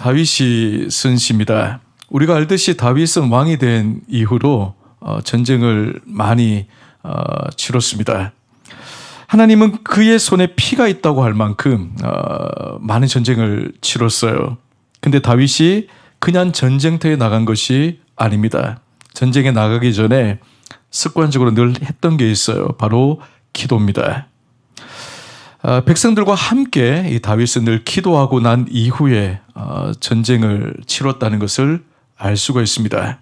다윗이 쓴 시입니다. 우리가 알듯이 다윗은 왕이 된 이후로 전쟁을 많이 치렀습니다. 하나님은 그의 손에 피가 있다고 할 만큼 많은 전쟁을 치렀어요. 근데 다윗이 그냥 전쟁터에 나간 것이 아닙니다. 전쟁에 나가기 전에 습관적으로 늘 했던 게 있어요. 바로 기도입니다. 백성들과 함께 이 다윗은 늘 기도하고 난 이후에 전쟁을 치렀다는 것을 알 수가 있습니다.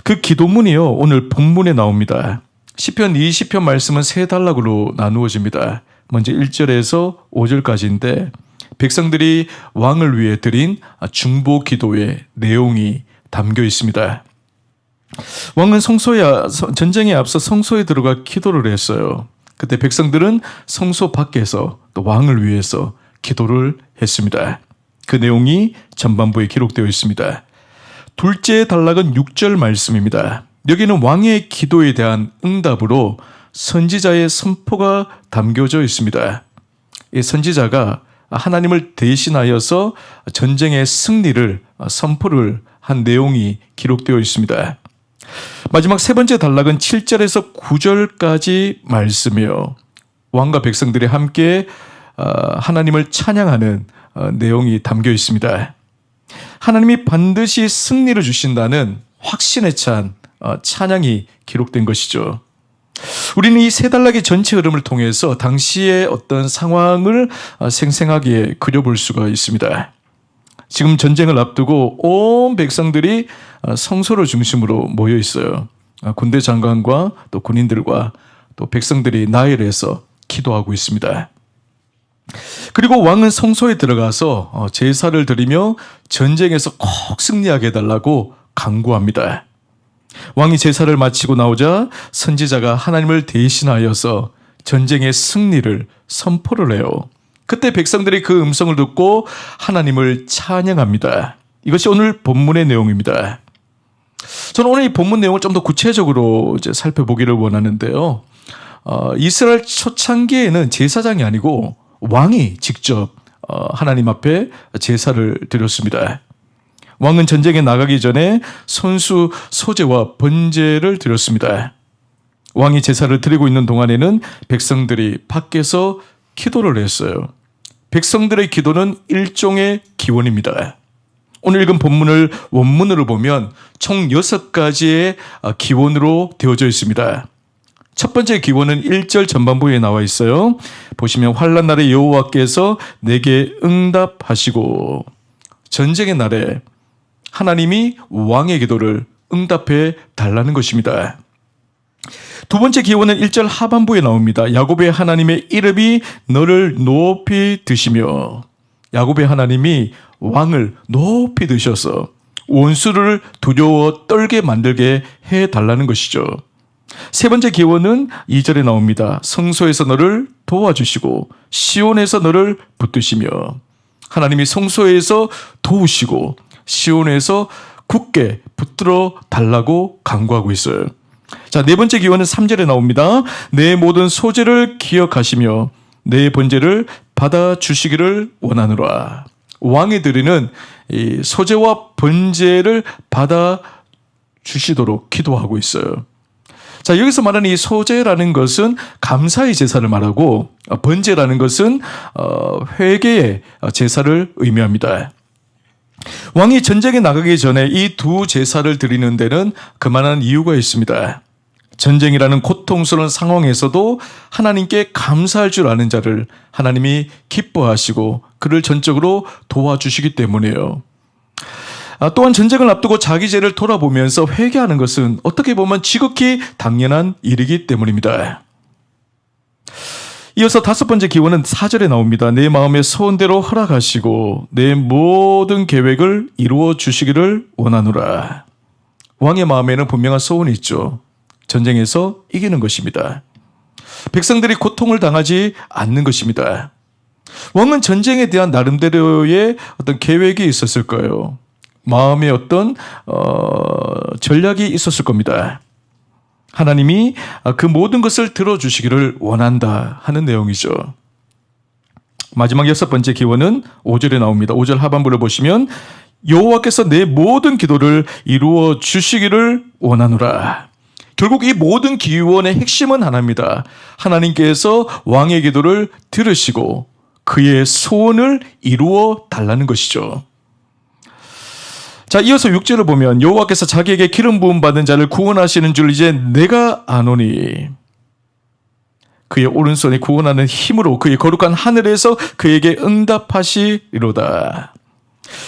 그 기도문이요, 오늘 본문에 나옵니다. 시편 20편 말씀은 세 단락으로 나누어집니다. 먼저 1절에서 5절까지인데 백성들이 왕을 위해 드린 중보 기도의 내용이 담겨 있습니다. 왕은 전쟁에 앞서 성소에 들어가 기도를 했어요. 그때 백성들은 성소 밖에서 또 왕을 위해서 기도를 했습니다. 그 내용이 전반부에 기록되어 있습니다. 둘째 단락은 6절 말씀입니다. 여기는 왕의 기도에 대한 응답으로 선지자의 선포가 담겨져 있습니다. 이 선지자가 하나님을 대신하여서 전쟁의 승리를 선포를 한 내용이 기록되어 있습니다. 마지막 세 번째 단락은 7절에서 9절까지 말씀이요. 왕과 백성들이 함께 하나님을 찬양하는 내용이 담겨 있습니다. 하나님이 반드시 승리를 주신다는 확신에 찬 찬양이 기록된 것이죠. 우리는 이 세 단락의 전체 흐름을 통해서 당시의 어떤 상황을 생생하게 그려볼 수가 있습니다. 지금 전쟁을 앞두고 온 백성들이 성소를 중심으로 모여 있어요. 군대 장관과 또 군인들과 또 백성들이 나열해서 기도하고 있습니다. 그리고 왕은 성소에 들어가서 제사를 드리며 전쟁에서 꼭 승리하게 해달라고 간구합니다. 왕이 제사를 마치고 나오자 선지자가 하나님을 대신하여서 전쟁의 승리를 선포를 해요. 그때 백성들이 그 음성을 듣고 하나님을 찬양합니다. 이것이 오늘 본문의 내용입니다. 저는 오늘 이 본문 내용을 좀 더 구체적으로 살펴보기를 원하는데요. 이스라엘 초창기에는 제사장이 아니고 왕이 직접 하나님 앞에 제사를 드렸습니다. 왕은 전쟁에 나가기 전에 손수 소제와 번제를 드렸습니다. 왕이 제사를 드리고 있는 동안에는 백성들이 밖에서 기도를 했어요. 백성들의 기도는 일종의 기원입니다. 오늘 읽은 본문을 원문으로 보면 총 6가지의 기원으로 되어져 있습니다. 첫 번째 기원은 1절 전반부에 나와 있어요. 보시면 환난 날에 여호와께서 내게 응답하시고, 전쟁의 날에 하나님이 왕의 기도를 응답해 달라는 것입니다. 두 번째 기원은 1절 하반부에 나옵니다. 야곱의 하나님의 이름이 너를 높이 드시며, 야곱의 하나님이 왕을 높이 드셔서 원수를 두려워 떨게 만들게 해달라는 것이죠. 세 번째 기원은 2절에 나옵니다. 성소에서 너를 도와주시고 시온에서 너를 붙드시며, 하나님이 성소에서 도우시고 시온에서 굳게 붙들어 달라고 간구하고 있어요. 자, 네 번째 기원은 3절에 나옵니다. 내 모든 소재를 기억하시며 내 번제를 받아주시기를 원하노라. 왕이 드리는 이 소재와 번제를 받아주시도록 기도하고 있어요. 자, 여기서 말하는 이 소제라는 것은 감사의 제사를 말하고, 번제라는 것은 회개의 제사를 의미합니다. 왕이 전쟁에 나가기 전에 이 두 제사를 드리는 데는 그만한 이유가 있습니다. 전쟁이라는 고통스러운 상황에서도 하나님께 감사할 줄 아는 자를 하나님이 기뻐하시고 그를 전적으로 도와주시기 때문이에요. 또한 전쟁을 앞두고 자기 죄를 돌아보면서 회개하는 것은 어떻게 보면 지극히 당연한 일이기 때문입니다. 이어서 다섯 번째 기원은 4절에 나옵니다. 내 마음의 소원대로 허락하시고 내 모든 계획을 이루어 주시기를 원하노라. 왕의 마음에는 분명한 소원이 있죠. 전쟁에서 이기는 것입니다. 백성들이 고통을 당하지 않는 것입니다. 왕은 전쟁에 대한 나름대로의 어떤 계획이 있었을 거예요. 마음의 어떤 전략이 있었을 겁니다. 하나님이 그 모든 것을 들어주시기를 원한다 하는 내용이죠. 마지막 6번째 기원은 5절에 나옵니다. 5절 하반부를 보시면 여호와께서 내 모든 기도를 이루어 주시기를 원하노라. 결국 이 모든 기원의 핵심은 하나입니다. 하나님께서 왕의 기도를 들으시고 그의 소원을 이루어 달라는 것이죠. 자, 이어서 6절을 보면 여호와께서 자기에게 기름 부음 받은 자를 구원하시는 줄 이제 내가 아노니, 그의 오른손이 구원하는 힘으로 그의 거룩한 하늘에서 그에게 응답하시리로다.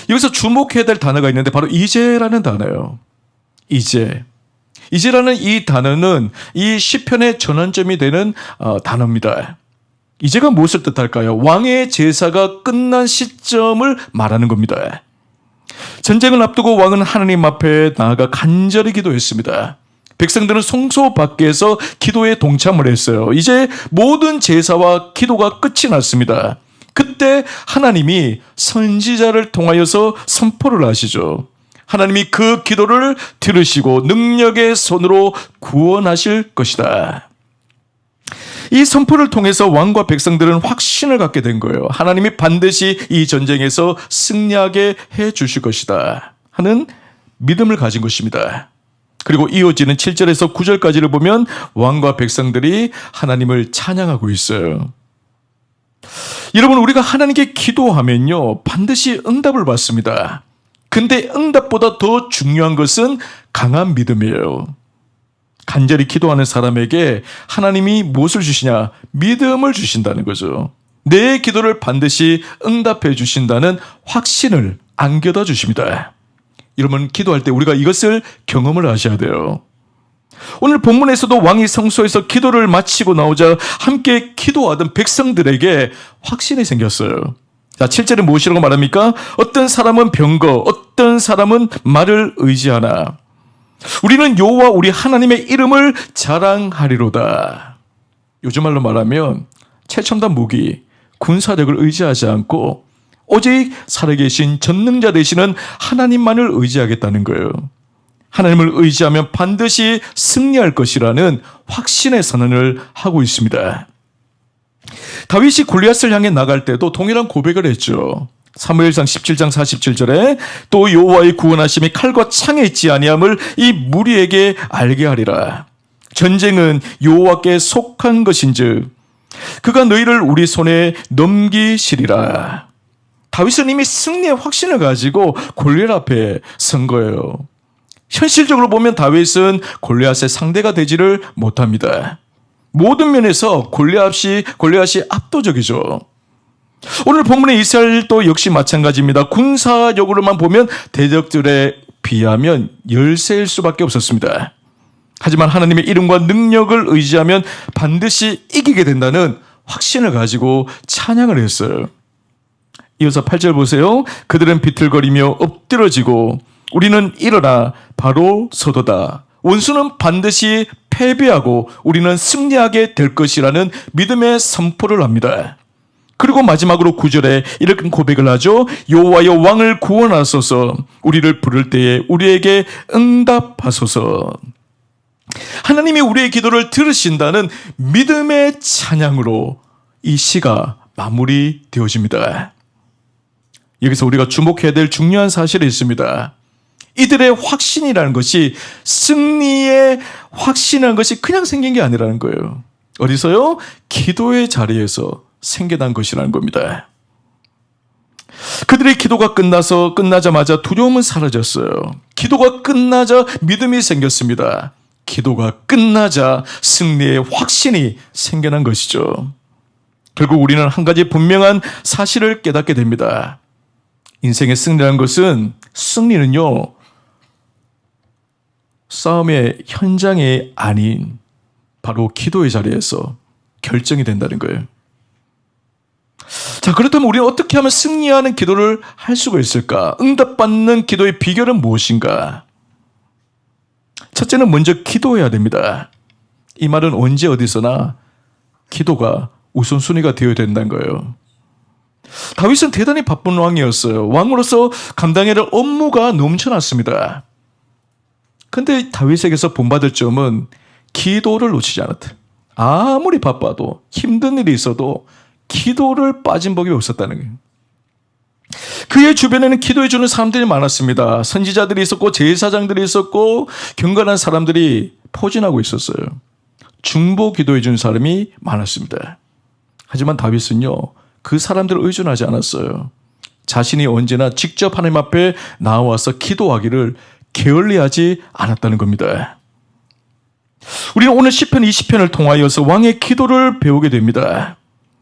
여기서 주목해야 될 단어가 있는데 바로 이제라는 단어예요. 이제라는 이 단어는 이 시편의 전환점이 되는 단어입니다. 이제가 무엇을 뜻할까요? 왕의 제사가 끝난 시점을 말하는 겁니다. 전쟁을 앞두고 왕은 하나님 앞에 나아가 간절히 기도했습니다. 백성들은 성소 밖에서 기도에 동참을 했어요. 이제 모든 제사와 기도가 끝이 났습니다. 그때 하나님이 선지자를 통하여서 선포를 하시죠. 하나님이 그 기도를 들으시고 능력의 손으로 구원하실 것이다. 이 선포를 통해서 왕과 백성들은 확신을 갖게 된 거예요. 하나님이 반드시 이 전쟁에서 승리하게 해 주실 것이다 하는 믿음을 가진 것입니다. 그리고 이어지는 7절에서 9절까지를 보면 왕과 백성들이 하나님을 찬양하고 있어요. 여러분, 우리가 하나님께 기도하면요 반드시 응답을 받습니다. 근데 응답보다 더 중요한 것은 강한 믿음이에요. 간절히 기도하는 사람에게 하나님이 무엇을 주시냐? 믿음을 주신다는 거죠. 내 기도를 반드시 응답해 주신다는 확신을 안겨다 주십니다. 여러분, 기도할 때 우리가 이것을 경험을 하셔야 돼요. 오늘 본문에서도 왕이 성소에서 기도를 마치고 나오자 함께 기도하던 백성들에게 확신이 생겼어요. 자, 7절에 무엇이라고 말합니까? 어떤 사람은 병거, 어떤 사람은 말을 의지하나 우리는 여호와 우리 하나님의 이름을 자랑하리로다. 요즘 말로 말하면 최첨단 무기, 군사력을 의지하지 않고 오직 살아계신 전능자 되시는 하나님만을 의지하겠다는 거예요. 하나님을 의지하면 반드시 승리할 것이라는 확신의 선언을 하고 있습니다. 다윗이 골리앗을 향해 나갈 때도 동일한 고백을 했죠. 사무엘상 17장 47절에 또 여호와의 구원하심이 칼과 창에 있지 아니함을 이 무리에게 알게 하리라. 전쟁은 여호와께 속한 것인즉 그가 너희를 우리 손에 넘기시리라. 다윗은 이미 승리의 확신을 가지고 골리앗 앞에 선 거예요. 현실적으로 보면 다윗은 골리앗의 상대가 되지를 못합니다. 모든 면에서 골리앗이 압도적이죠. 오늘 본문의 이스라엘도 역시 마찬가지입니다. 군사력으로만 보면 대적들에 비하면 열세일 수밖에 없었습니다. 하지만 하나님의 이름과 능력을 의지하면 반드시 이기게 된다는 확신을 가지고 찬양을 했어요. 이어서 8절 보세요. 그들은 비틀거리며 엎드러지고 우리는 일어나 바로 서도다. 원수는 반드시 패배하고 우리는 승리하게 될 것이라는 믿음의 선포를 합니다. 그리고 마지막으로 9절에 이렇게 고백을 하죠. 여호와여 왕을 구원하소서. 우리를 부를 때에 우리에게 응답하소서. 하나님이 우리의 기도를 들으신다는 믿음의 찬양으로 이 시가 마무리되어집니다. 여기서 우리가 주목해야 될 중요한 사실이 있습니다. 이들의 확신이라는 것이 승리의 확신이라는 것이 그냥 생긴 게 아니라는 거예요. 어디서요? 기도의 자리에서 생겨난 것이라는 겁니다. 그들의 기도가 끝나자마자 두려움은 사라졌어요. 기도가 끝나자 믿음이 생겼습니다. 기도가 끝나자 승리의 확신이 생겨난 것이죠. 결국 우리는 한 가지 분명한 사실을 깨닫게 됩니다. 인생의 승리라는 것은 승리는요 싸움의 현장이 아닌 바로 기도의 자리에서 결정이 된다는 거예요. 자, 그렇다면 우리는 어떻게 하면 승리하는 기도를 할 수가 있을까? 응답받는 기도의 비결은 무엇인가? 첫째는 먼저 기도해야 됩니다. 이 말은 언제 어디서나 기도가 우선순위가 되어야 된다는 거예요. 다윗은 대단히 바쁜 왕이었어요. 왕으로서 감당해야 할 업무가 넘쳐났습니다. 그런데 다윗에게서 본받을 점은 기도를 놓치지 않았다. 아무리 바빠도 힘든 일이 있어도 기도를 빠진 법이 없었다는 거예요. 그의 주변에는 기도해 주는 사람들이 많았습니다. 선지자들이 있었고 제사장들이 있었고 경건한 사람들이 포진하고 있었어요. 중보 기도해 주는 사람이 많았습니다. 하지만 다윗은요, 그 사람들을 의존하지 않았어요. 자신이 언제나 직접 하나님 앞에 나와서 기도하기를 게을리하지 않았다는 겁니다. 우리는 오늘 시편 20편을 통하여서 왕의 기도를 배우게 됩니다.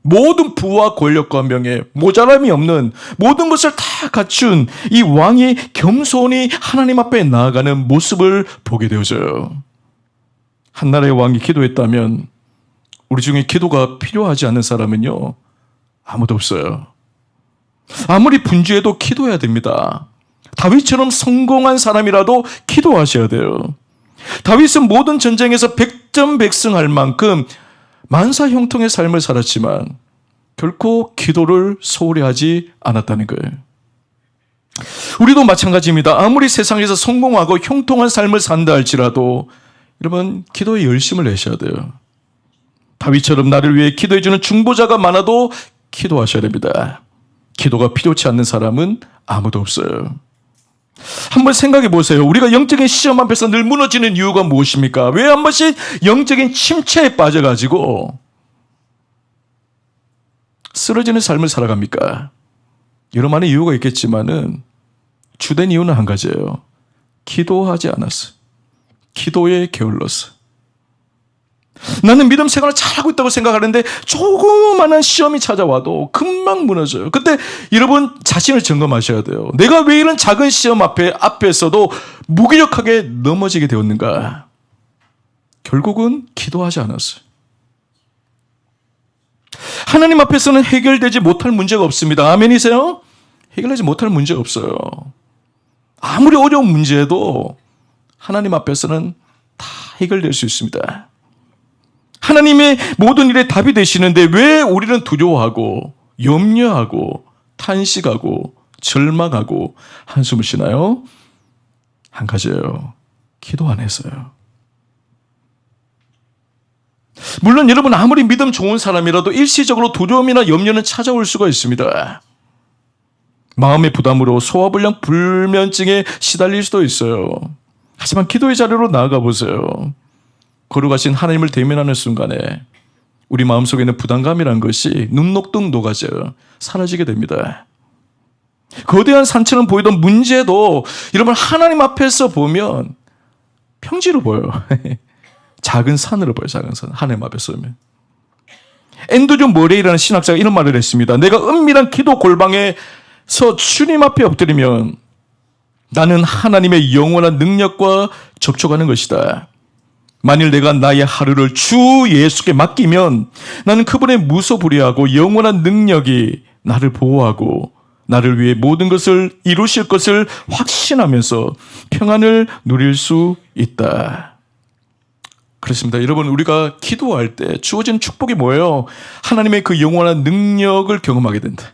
모든 부와 권력과 명예, 모자람이 없는 모든 것을 다 갖춘 이 왕이 겸손히 하나님 앞에 나아가는 모습을 보게 되어져요. 한 나라의 왕이 기도했다면 우리 중에 기도가 필요하지 않는 사람은요, 아무도 없어요. 아무리 분주해도 기도해야 됩니다. 다윗처럼 성공한 사람이라도 기도하셔야 돼요. 다윗은 모든 전쟁에서 백전백승할 만큼 만사형통의 삶을 살았지만 결코 기도를 소홀히 하지 않았다는 거예요. 우리도 마찬가지입니다. 아무리 세상에서 성공하고 형통한 삶을 산다 할지라도 여러분, 기도에 열심을 내셔야 돼요. 다윗처럼 나를 위해 기도해주는 중보자가 많아도 기도하셔야 됩니다. 기도가 필요치 않는 사람은 아무도 없어요. 한번 생각해 보세요. 우리가 영적인 시험 앞에서 늘 무너지는 이유가 무엇입니까? 왜 한 번씩 영적인 침체에 빠져가지고 쓰러지는 삶을 살아갑니까? 여러 많은 이유가 있겠지만은 주된 이유는 한 가지예요. 기도하지 않았어. 기도에 게을렀어. 나는 믿음 생활을 잘하고 있다고 생각하는데 조그마한 시험이 찾아와도 금방 무너져요. 그때 여러분 자신을 점검하셔야 돼요. 내가 왜 이런 작은 시험 앞에서도 무기력하게 넘어지게 되었는가? 결국은 기도하지 않았어요. 하나님 앞에서는 해결되지 못할 문제가 없습니다. 아멘이세요? 해결되지 못할 문제가 없어요. 아무리 어려운 문제도 하나님 앞에서는 다 해결될 수 있습니다. 하나님의 모든 일에 답이 되시는데 왜 우리는 두려워하고 염려하고 탄식하고 절망하고 한숨을 쉬나요? 한 가지예요. 기도 안 했어요. 물론 여러분 아무리 믿음 좋은 사람이라도 일시적으로 두려움이나 염려는 찾아올 수가 있습니다. 마음의 부담으로 소화불량 불면증에 시달릴 수도 있어요. 하지만 기도의 자리로 나아가 보세요. 거룩하신 하나님을 대면하는 순간에 우리 마음속에 있는 부담감이란 것이 눈녹듯 녹아져 사라지게 됩니다. 거대한 산처럼 보이던 문제도 여러분 하나님 앞에서 보면 평지로 보여요. 작은 산으로 보여요. 작은 산. 하나님 앞에서 보면. 앤드류 머레이라는 신학자가 이런 말을 했습니다. 내가 은밀한 기도 골방에서 주님 앞에 엎드리면 나는 하나님의 영원한 능력과 접촉하는 것이다. 만일 내가 나의 하루를 주 예수께 맡기면 나는 그분의 무소불위하고 영원한 능력이 나를 보호하고 나를 위해 모든 것을 이루실 것을 확신하면서 평안을 누릴 수 있다. 그렇습니다. 여러분, 우리가 기도할 때 주어진 축복이 뭐예요? 하나님의 그 영원한 능력을 경험하게 된다.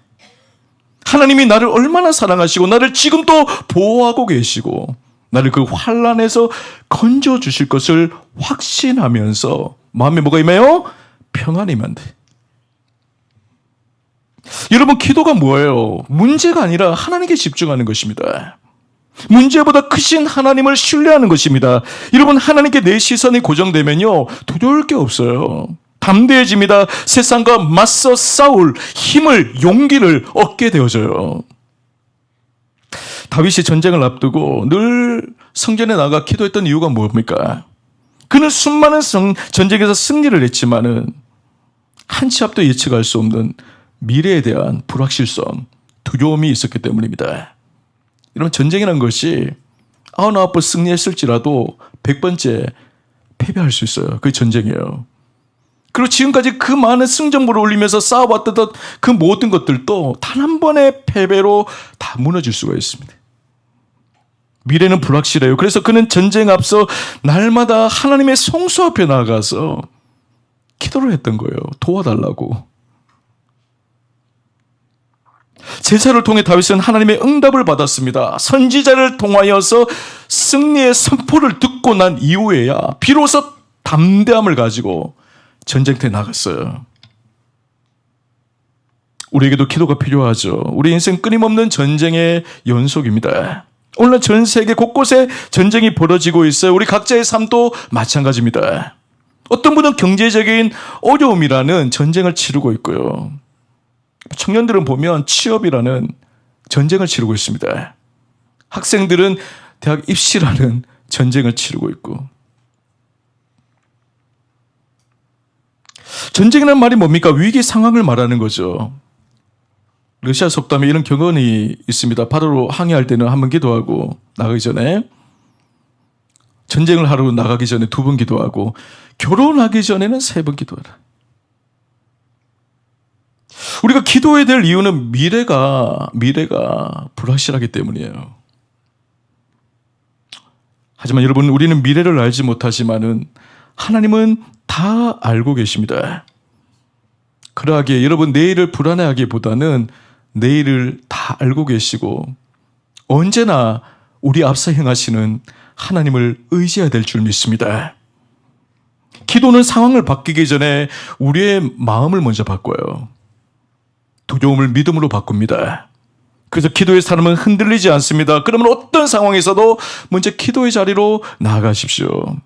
하나님이 나를 얼마나 사랑하시고 나를 지금도 보호하고 계시고 나를 그 환난에서 건져 주실 것을 확신하면서 마음에 뭐가 임해요? 평안이 임한다. 여러분, 기도가 뭐예요? 문제가 아니라 하나님께 집중하는 것입니다. 문제보다 크신 하나님을 신뢰하는 것입니다. 여러분, 하나님께 내 시선이 고정되면요 두려울 게 없어요. 담대해집니다. 세상과 맞서 싸울 힘을, 용기를 얻게 되어져요. 다윗이 전쟁을 앞두고 늘 성전에 나가 기도했던 이유가 뭡니까? 그는 수많은 전쟁에서 승리를 했지만은 한 치 앞도 예측할 수 없는 미래에 대한 불확실성, 두려움이 있었기 때문입니다. 이런 전쟁이라는 것이 99번 승리했을지라도 100번째 패배할 수 있어요. 그게 전쟁이에요. 그리고 지금까지 그 많은 승전보를 올리면서 쌓아왔던 그 모든 것들도 단 한 번의 패배로 다 무너질 수가 있습니다. 미래는 불확실해요. 그래서 그는 전쟁 앞서 날마다 하나님의 성소 앞에 나가서 기도를 했던 거예요. 도와달라고. 제사를 통해 다윗은 하나님의 응답을 받았습니다. 선지자를 통하여서 승리의 선포를 듣고 난 이후에야 비로소 담대함을 가지고 전쟁터에 나갔어요. 우리에게도 기도가 필요하죠. 우리 인생 끊임없는 전쟁의 연속입니다. 오늘날 전 세계 곳곳에 전쟁이 벌어지고 있어요. 우리 각자의 삶도 마찬가지입니다. 어떤 분은 경제적인 어려움이라는 전쟁을 치르고 있고요. 청년들은 보면 취업이라는 전쟁을 치르고 있습니다. 학생들은 대학 입시라는 전쟁을 치르고 있고. 전쟁이라는 말이 뭡니까? 위기 상황을 말하는 거죠. 러시아 속담에 이런 경언이 있습니다. 바다로 항해할 때는 한 번 기도하고 나가기 전에, 전쟁을 하러 나가기 전에 2번 기도하고, 결혼하기 전에는 3번 기도하라. 우리가 기도해야 될 이유는 미래가 불확실하기 때문이에요. 하지만 여러분, 우리는 미래를 알지 못하지만은 하나님은 다 알고 계십니다. 그러하기에 여러분, 내일을 불안해하기보다는 내일을 다 알고 계시고 언제나 우리 앞서 행하시는 하나님을 의지해야 될 줄 믿습니다. 기도는 상황을 바뀌기 전에 우리의 마음을 먼저 바꿔요. 두려움을 믿음으로 바꿉니다. 그래서 기도의 사람은 흔들리지 않습니다. 그러면 어떤 상황에서도 먼저 기도의 자리로 나아가십시오.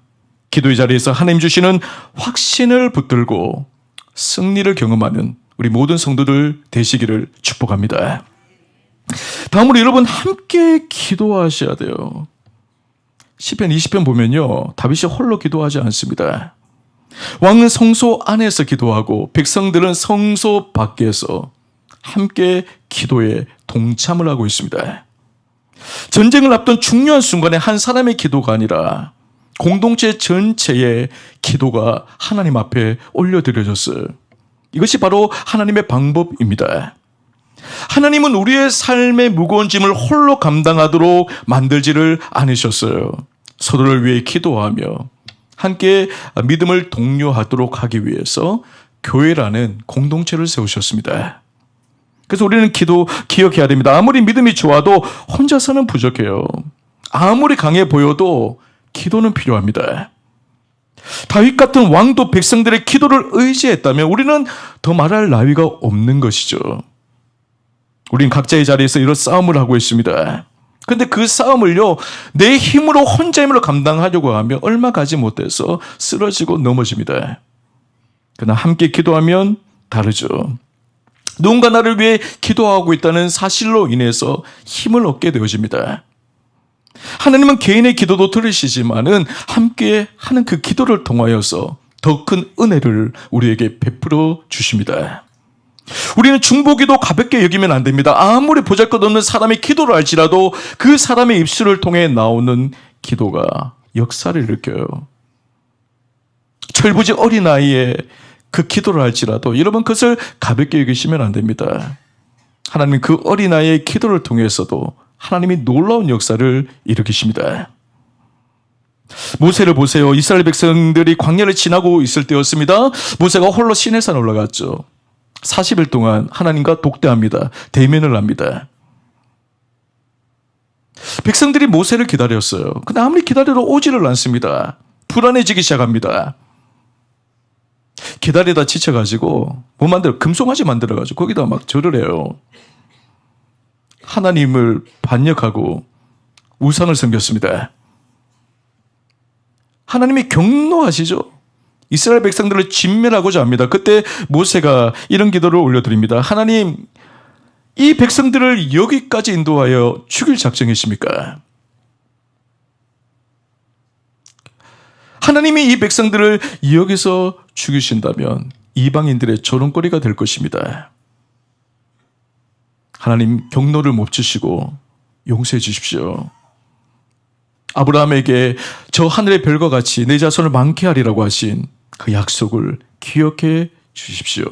기도의 자리에서 하나님 주시는 확신을 붙들고 승리를 경험하는 우리 모든 성도들 되시기를 축복합니다. 다음으로 여러분, 함께 기도하셔야 돼요. 시편 20편 보면요, 다윗이 홀로 기도하지 않습니다. 왕은 성소 안에서 기도하고 백성들은 성소 밖에서 함께 기도에 동참을 하고 있습니다. 전쟁을 앞둔 중요한 순간에 한 사람의 기도가 아니라 공동체 전체의 기도가 하나님 앞에 올려드려졌어요. 이것이 바로 하나님의 방법입니다. 하나님은 우리의 삶의 무거운 짐을 홀로 감당하도록 만들지를 않으셨어요. 서로를 위해 기도하며 함께 믿음을 독려하도록 하기 위해서 교회라는 공동체를 세우셨습니다. 그래서 우리는 기억해야 됩니다. 아무리 믿음이 좋아도 혼자서는 부족해요. 아무리 강해 보여도 기도는 필요합니다. 다윗 같은 왕도 백성들의 기도를 의지했다면 우리는 더 말할 나위가 없는 것이죠. 우린 각자의 자리에서 이런 싸움을 하고 있습니다. 그런데 그 싸움을요, 내 힘으로 혼자 힘으로 감당하려고 하면 얼마 가지 못해서 쓰러지고 넘어집니다. 그러나 함께 기도하면 다르죠. 누군가 나를 위해 기도하고 있다는 사실로 인해서 힘을 얻게 되어집니다. 하나님은 개인의 기도도 들으시지만은 함께 하는 그 기도를 통하여서 더 큰 은혜를 우리에게 베풀어 주십니다. 우리는 중보기도 가볍게 여기면 안 됩니다. 아무리 보잘것없는 사람의 기도를 할지라도 그 사람의 입술을 통해 나오는 기도가 역사를 일으켜요. 철부지 어린아이의 그 기도를 할지라도 여러분, 그것을 가볍게 여기시면 안 됩니다. 하나님 그 어린아이의 기도를 통해서도 하나님이 놀라운 역사를 일으키십니다. 모세를 보세요. 이스라엘 백성들이 광야를 지나고 있을 때였습니다. 모세가 홀로 시내산에 올라갔죠. 40일 동안 하나님과 독대합니다. 대면을 합니다. 백성들이 모세를 기다렸어요. 근데 아무리 기다려도 오지를 않습니다. 불안해지기 시작합니다. 기다리다 지쳐가지고 금송아지 만들어가지고 거기다 막 절을 해요. 하나님을 반역하고 우상을 섬겼습니다. 하나님이 경노하시죠. 이스라엘 백성들을 진멸하고자 합니다. 그때 모세가 이런 기도를 올려드립니다. 하나님, 이 백성들을 여기까지 인도하여 죽일 작정이십니까? 하나님이 이 백성들을 여기서 죽이신다면 이방인들의 조롱거리가 될 것입니다. 하나님, 경노를 멈추시고 용서해 주십시오. 아브라함에게 저 하늘의 별과 같이 내 자손을 많게 하리라고 하신 그 약속을 기억해 주십시오.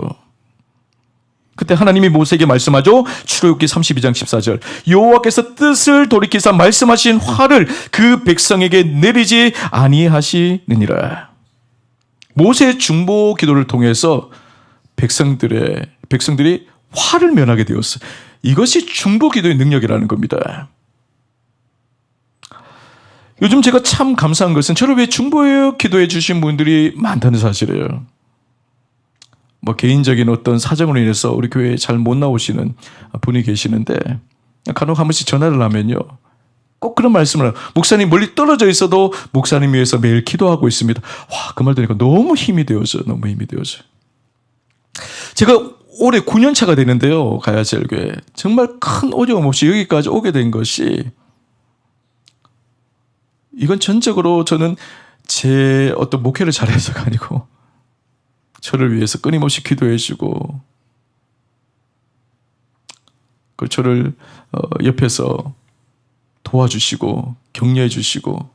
그때 하나님이 모세에게 말씀하죠. 출애굽기 32장 14절. 여호와께서 뜻을 돌이키사 말씀하신 화를 그 백성에게 내리지 아니하시느니라. 모세의 중보 기도를 통해서 백성들이 화를 면하게 되었어요. 이것이 중보 기도의 능력이라는 겁니다. 요즘 제가 참 감사한 것은 저를 위해 중보 기도해 주신 분들이 많다는 사실이에요. 뭐 개인적인 어떤 사정으로 인해서 우리 교회에 잘 못 나오시는 분이 계시는데 간혹 한 번씩 전화를 하면요. 꼭 그런 말씀을 해요. 목사님 멀리 떨어져 있어도 목사님 위해서 매일 기도하고 있습니다. 와, 그 말 들으니까 너무 힘이 되어져요. 너무 힘이 되어져요. 제가 올해 9년 차가 되는데요. 가야제일교회. 정말 큰 어려움 없이 여기까지 오게 된 것이 이건 전적으로 저는 제 어떤 목회를 잘해서가 아니고 저를 위해서 끊임없이 기도해 주고 그 저를 옆에서 도와주시고 격려해 주시고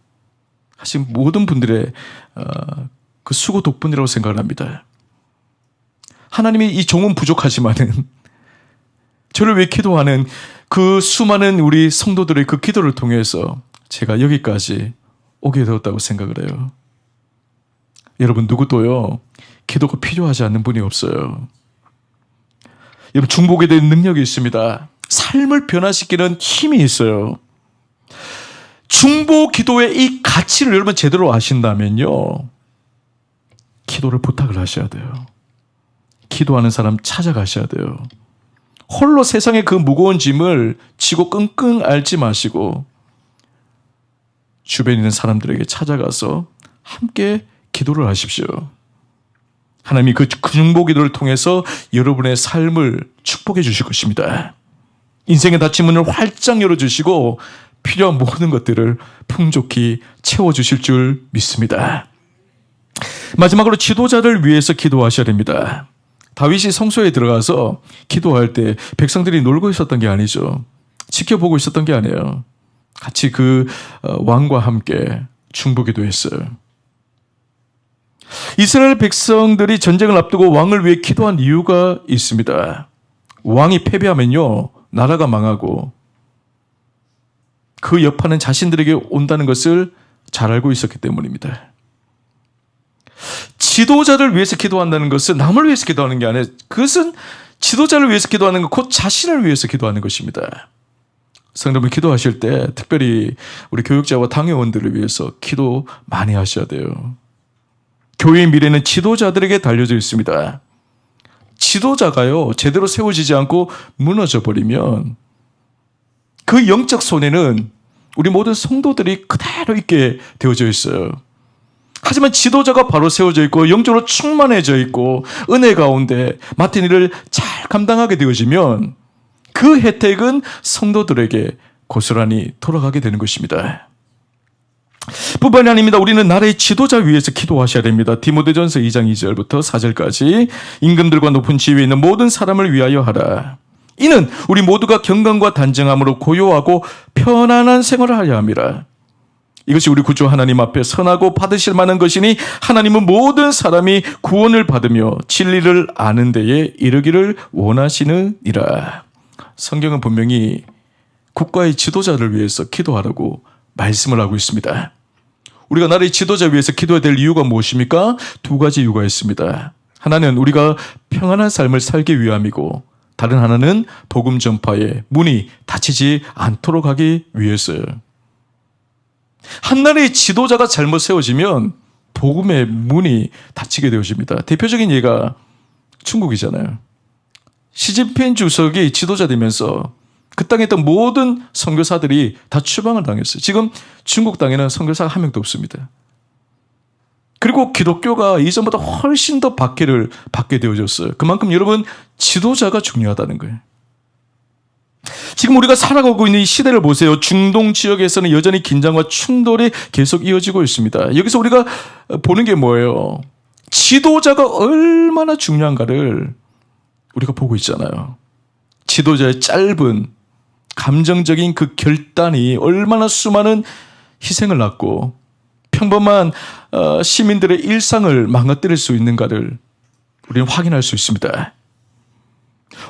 하신 모든 분들의 그 수고 덕분이라고 생각을 합니다. 하나님이 이 종은 부족하지만은 저를 위해 기도하는 그 수많은 우리 성도들의 그 기도를 통해서 제가 여기까지 오게 되었다고 생각을 해요. 여러분 누구도요 기도가 필요하지 않는 분이 없어요. 여러분 중보에 대한 능력이 있습니다. 삶을 변화시키는 힘이 있어요. 중보 기도의 이 가치를 여러분 제대로 아신다면요 기도를 부탁을 하셔야 돼요. 기도하는 사람 찾아가셔야 돼요. 홀로 세상의 그 무거운 짐을 지고 끙끙 앓지 마시고 주변에 있는 사람들에게 찾아가서 함께 기도를 하십시오. 하나님이 그 중보 기도를 통해서 여러분의 삶을 축복해 주실 것입니다. 인생의 닫힌 문을 활짝 열어주시고 필요한 모든 것들을 풍족히 채워주실 줄 믿습니다. 마지막으로 지도자를 위해서 기도하셔야 됩니다. 다윗이 성소에 들어가서 기도할 때 백성들이 놀고 있었던 게 아니죠. 지켜보고 있었던 게 아니에요. 같이 그 왕과 함께 중보기도 했어요. 이스라엘 백성들이 전쟁을 앞두고 왕을 위해 기도한 이유가 있습니다. 왕이 패배하면요 나라가 망하고 그 여파는 자신들에게 온다는 것을 잘 알고 있었기 때문입니다. 지도자를 위해서 기도한다는 것은 남을 위해서 기도하는 게 아니라 그것은 지도자를 위해서 기도하는 것, 곧 자신을 위해서 기도하는 것입니다. 성도분 기도하실 때 특별히 우리 교육자와 당회원들을 위해서 기도 많이 하셔야 돼요. 교회의 미래는 지도자들에게 달려져 있습니다. 지도자가요 제대로 세워지지 않고 무너져 버리면 그 영적 손해는 우리 모든 성도들이 그대로 있게 되어져 있어요. 하지만 지도자가 바로 세워져 있고 영적으로 충만해져 있고 은혜 가운데 맡은 일을 잘 감당하게 되어지면 그 혜택은 성도들에게 고스란히 돌아가게 되는 것입니다. 뿐만이 아닙니다. 우리는 나라의 지도자 위해서 기도하셔야 됩니다. 디모데전서 2장 2절부터 4절까지 임금들과 높은 지위에 있는 모든 사람을 위하여 하라. 이는 우리 모두가 경건과 단정함으로 고요하고 편안한 생활을 하려 함이라. 이것이 우리 구주 하나님 앞에 선하고 받으실 만한 것이니 하나님은 모든 사람이 구원을 받으며 진리를 아는 데에 이르기를 원하시느니라. 성경은 분명히 국가의 지도자를 위해서 기도하라고 말씀을 하고 있습니다. 우리가 나라의 지도자 위해서 기도해야 될 이유가 무엇입니까? 두 가지 이유가 있습니다. 하나는 우리가 평안한 삶을 살기 위함이고 다른 하나는 복음 전파의 문이 닫히지 않도록 하기 위해서요. 한 나라의 지도자가 잘못 세워지면 복음의 문이 닫히게 되어집니다. 대표적인 예가 중국이잖아요. 시진핑 주석이 지도자 되면서 그 땅에 있던 모든 선교사들이 다 추방을 당했어요. 지금 중국 땅에는 선교사가 한 명도 없습니다. 그리고 기독교가 이전보다 훨씬 더 박해를 받게 되어졌어요. 그만큼 여러분 지도자가 중요하다는 거예요. 지금 우리가 살아가고 있는 이 시대를 보세요. 중동 지역에서는 여전히 긴장과 충돌이 계속 이어지고 있습니다. 여기서 우리가 보는 게 뭐예요? 지도자가 얼마나 중요한가를 우리가 보고 있잖아요. 지도자의 짧은 감정적인 그 결단이 얼마나 수많은 희생을 낳고 평범한 시민들의 일상을 망가뜨릴 수 있는가를 우리는 확인할 수 있습니다.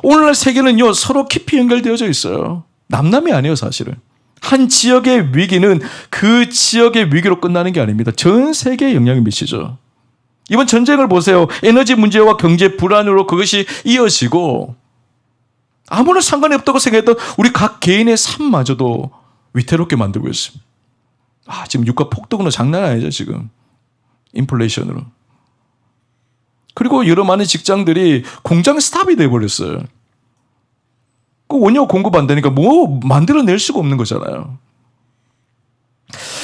오늘날 세계는요 서로 깊이 연결되어져 있어요. 남남이 아니에요 사실은. 한 지역의 위기는 그 지역의 위기로 끝나는 게 아닙니다. 전 세계에 영향을 미치죠. 이번 전쟁을 보세요. 에너지 문제와 경제 불안으로 그것이 이어지고 아무런 상관이 없다고 생각했던 우리 각 개인의 삶마저도 위태롭게 만들고 있습니다. 지금 유가 폭등으로 장난 아니죠 지금. 인플레이션으로. 그리고 여러 많은 직장들이 공장 스탑이 돼버렸어요. 그 원료 공급 안 되니까 뭐 만들어낼 수가 없는 거잖아요.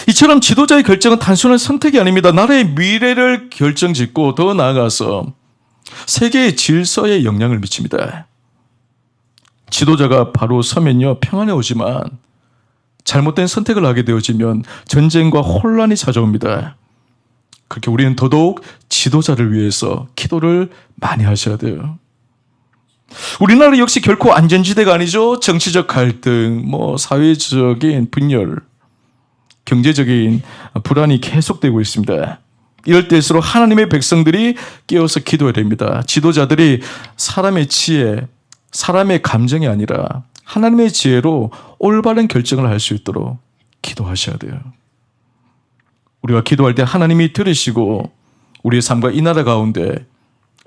이처럼 지도자의 결정은 단순한 선택이 아닙니다. 나라의 미래를 결정짓고 더 나아가서 세계의 질서에 영향을 미칩니다. 지도자가 바로 서면요, 평안에 오지만 잘못된 선택을 하게 되어지면 전쟁과 혼란이 찾아옵니다. 그렇게 우리는 더더욱 지도자를 위해서 기도를 많이 하셔야 돼요. 우리나라 역시 결코 안전지대가 아니죠. 정치적 갈등, 사회적인 분열, 경제적인 불안이 계속되고 있습니다. 이럴 때일수록 하나님의 백성들이 깨어서 기도해야 됩니다. 지도자들이 사람의 지혜, 사람의 감정이 아니라 하나님의 지혜로 올바른 결정을 할 수 있도록 기도하셔야 돼요. 우리가 기도할 때 하나님이 들으시고 우리의 삶과 이 나라 가운데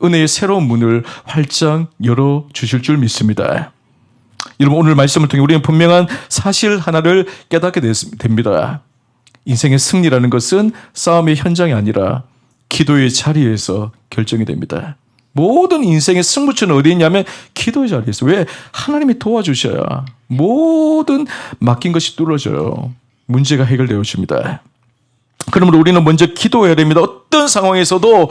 은혜의 새로운 문을 활짝 열어주실 줄 믿습니다. 여러분, 오늘 말씀을 통해 우리는 분명한 사실 하나를 깨닫게 됩니다. 인생의 승리라는 것은 싸움의 현장이 아니라 기도의 자리에서 결정이 됩니다. 모든 인생의 승부처는 어디 있냐면 기도의 자리에서. 왜? 하나님이 도와주셔야 모든 맡긴 것이 뚫어져요. 문제가 해결되어집니다. 그러므로 우리는 먼저 기도해야 됩니다. 어떤 상황에서도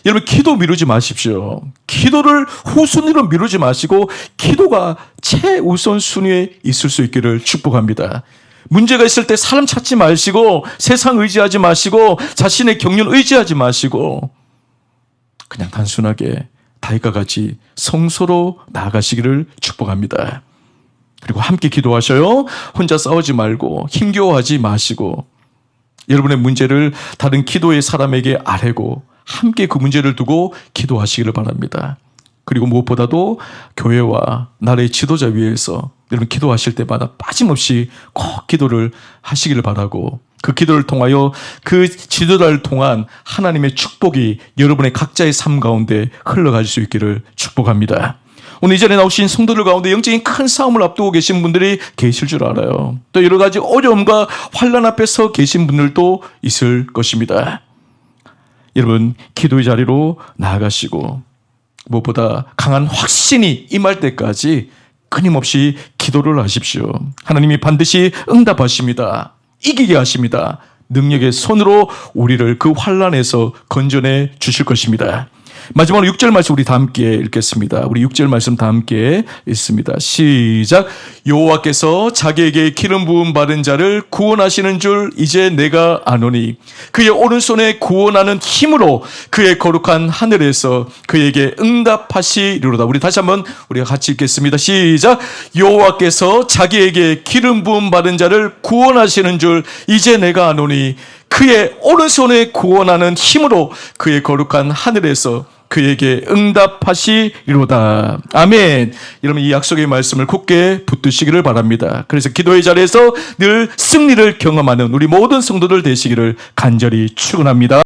여러분 기도 미루지 마십시오. 기도를 후순위로 미루지 마시고 기도가 최우선 순위에 있을 수 있기를 축복합니다. 문제가 있을 때 사람 찾지 마시고 세상 의지하지 마시고 자신의 경륜 의지하지 마시고 그냥 단순하게 다윗과 같이 성소로 나아가시기를 축복합니다. 그리고 함께 기도하셔요. 혼자 싸우지 말고 힘겨워하지 마시고 여러분의 문제를 다른 기도의 사람에게 아뢰고 함께 그 문제를 두고 기도하시기를 바랍니다. 그리고 무엇보다도 교회와 나라의 지도자 위에서 여러분 기도하실 때마다 빠짐없이 꼭 기도를 하시기를 바라고 그 기도를 통하여 그 지도자를 통한 하나님의 축복이 여러분의 각자의 삶 가운데 흘러갈 수 있기를 축복합니다. 오늘 이 자리에 나오신 성도들 가운데 영적인 큰 싸움을 앞두고 계신 분들이 계실 줄 알아요. 또 여러 가지 어려움과 환난 앞에 서 계신 분들도 있을 것입니다. 여러분 기도의 자리로 나아가시고 무엇보다 강한 확신이 임할 때까지 끊임없이 기도를 하십시오. 하나님이 반드시 응답하십니다. 이기게 하십니다. 능력의 손으로 우리를 그 환난에서 건져내 주실 것입니다. 마지막으로 6절 말씀 우리 다 함께 읽겠습니다. 우리 6절 말씀 다 함께 읽습니다. 시작. 여호와께서 자기에게 기름 부음 받은 자를 구원하시는 줄 이제 내가 아노니 그의 오른손에 구원하는 힘으로 그의 거룩한 하늘에서 그에게 응답하시리로다. 우리 다시 한번 우리가 같이 읽겠습니다. 시작. 여호와께서 자기에게 기름 부음 받은 자를 구원하시는 줄 이제 내가 아노니 그의 오른손에 구원하는 힘으로 그의 거룩한 하늘에서 그에게 응답하시리로다. 아멘. 여러분 이 약속의 말씀을 굳게 붙드시기를 바랍니다. 그래서 기도의 자리에서 늘 승리를 경험하는 우리 모든 성도들 되시기를 간절히 축원합니다.